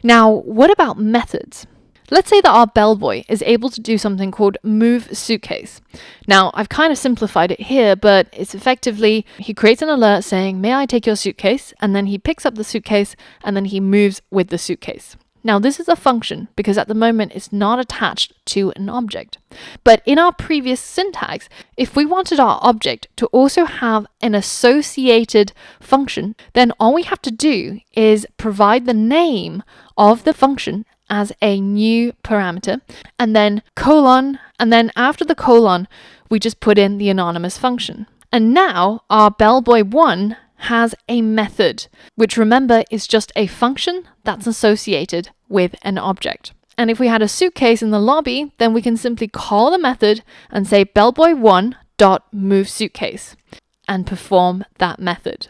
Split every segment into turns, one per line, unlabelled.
Now, what about methods? Let's say that our bellboy is able to do something called move suitcase. Now, I've kind of simplified it here, but it's effectively, he creates an alert saying, may I take your suitcase? And then he picks up the suitcase and then he moves with the suitcase. Now, this is a function because at the moment it's not attached to an object. But in our previous syntax, if we wanted our object to also have an associated function, then all we have to do is provide the name of the function as a new parameter, and then colon, and then after the colon, we just put in the anonymous function. And now our bellboy1 has a method, which remember is just a function that's associated with an object. And if we had a suitcase in the lobby, then we can simply call the method and say bellboy1.moveSuitcase and perform that method.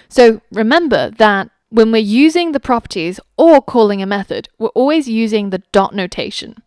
So remember that when we're using the properties or calling a method, we're always using the dot notation.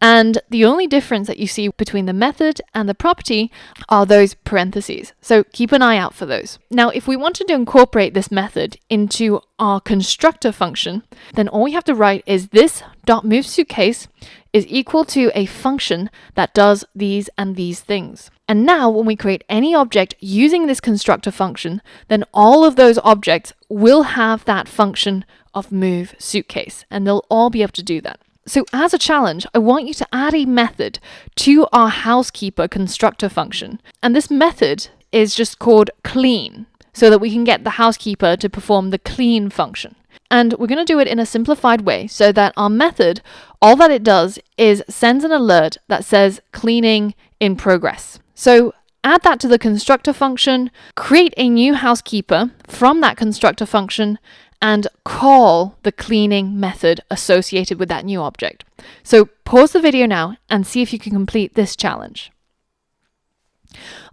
And the only difference that you see between the method and the property are those parentheses. So keep an eye out for those. Now, if we wanted to incorporate this method into our constructor function, then all we have to write is this dot move suitcase is equal to a function that does these and these things. And now when we create any object using this constructor function, then all of those objects will have that function of move suitcase, and they'll all be able to do that. So as a challenge, I want you to add a method to our housekeeper constructor function. And this method is just called clean, so that we can get the housekeeper to perform the clean function. And we're going to do it in a simplified way so that our method, all that it does is sends an alert that says cleaning in progress. So add that to the constructor function, create a new housekeeper from that constructor function, and call the cleaning method associated with that new object. So pause the video now and see if you can complete this challenge.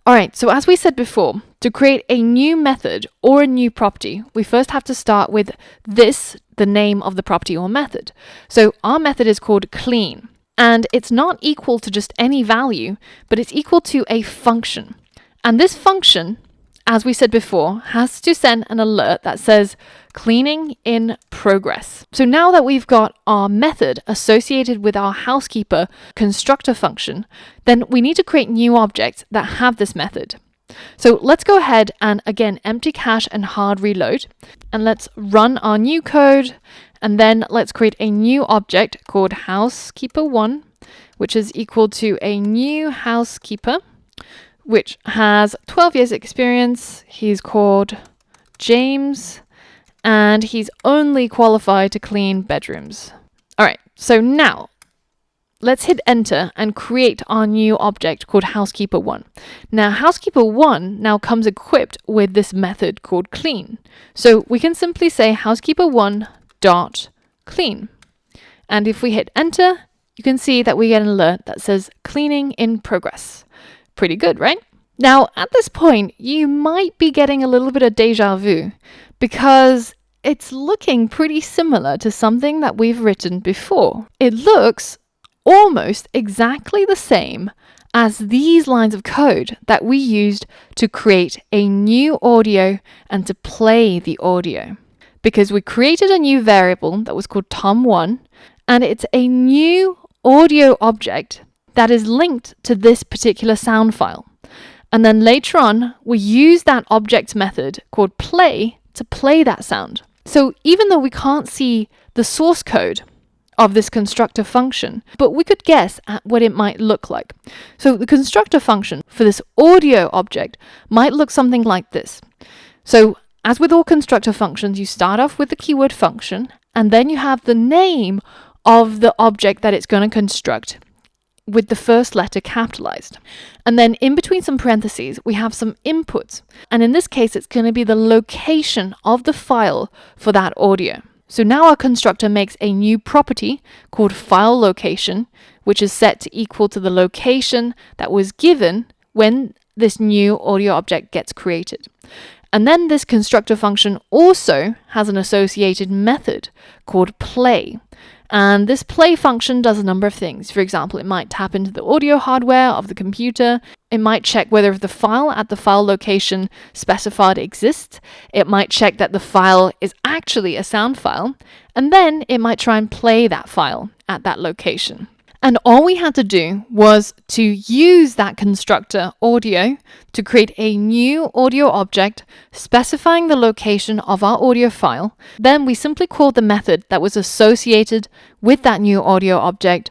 Alright, so as we said before, to create a new method or a new property, we first have to start with this, the name of the property or method. So our method is called clean, and it's not equal to just any value, but it's equal to a function. And this function, as we said before, has to send an alert that says cleaning in progress. So now that we've got our method associated with our housekeeper constructor function, then we need to create new objects that have this method. So let's go ahead and again empty cache and hard reload, and let's run our new code, and then let's create a new object called housekeeper1, which is equal to a new housekeeper which has 12 years experience. He's called James, and he's only qualified to clean bedrooms. All right, so now let's hit enter and create our new object called housekeeper1. Now housekeeper1 now comes equipped with this method called clean. So we can simply say housekeeper1 dot clean. And if we hit enter, you can see that we get an alert that says cleaning in progress. Pretty good, right? Now, at this point, you might be getting a little bit of deja vu because it's looking pretty similar to something that we've written before. It looks almost exactly the same as these lines of code that we used to create a new audio and to play the audio. Because we created a new variable that was called tom1, and it's a new audio object that is linked to this particular sound file. And then later on, we use that object method called play to play that sound. So even though we can't see the source code of this constructor function, but we could guess at what it might look like. So the constructor function for this audio object might look something like this. So as with all constructor functions, you start off with the keyword function, and then you have the name of the object that it's going to construct with the first letter capitalized. And then in between some parentheses, we have some inputs. And in this case, it's going to be the location of the file for that audio. So now our constructor makes a new property called file location, which is set to equal to the location that was given when this new audio object gets created. And then this constructor function also has an associated method called play. And this play function does a number of things. For example, it might tap into the audio hardware of the computer. It might check whether the file at the file location specified exists. It might check that the file is actually a sound file. And then it might try and play that file at that location. And all we had to do was to use that constructor audio to create a new audio object specifying the location of our audio file. Then we simply called the method that was associated with that new audio object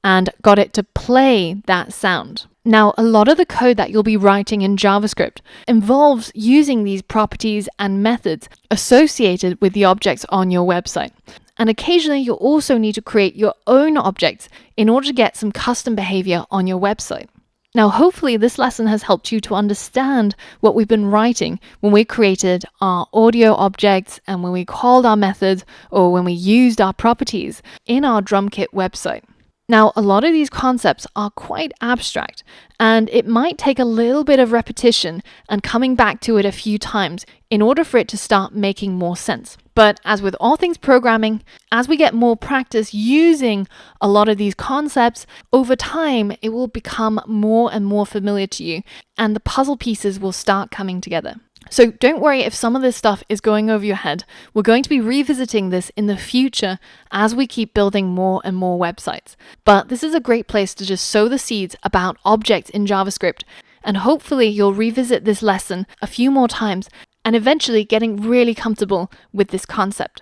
and got it to play that sound. Now, a lot of the code that you'll be writing in JavaScript involves using these properties and methods associated with the objects on your website. And occasionally you'll also need to create your own objects in order to get some custom behavior on your website. Now, hopefully this lesson has helped you to understand what we've been writing when we created our audio objects and when we called our methods or when we used our properties in our DrumKit website. Now, a lot of these concepts are quite abstract, and it might take a little bit of repetition and coming back to it a few times in order for it to start making more sense. But as with all things programming, as we get more practice using a lot of these concepts, over time it will become more and more familiar to you, and the puzzle pieces will start coming together. So don't worry if some of this stuff is going over your head. We're going to be revisiting this in the future as we keep building more and more websites. But this is a great place to just sow the seeds about objects in JavaScript. And hopefully you'll revisit this lesson a few more times and eventually getting really comfortable with this concept.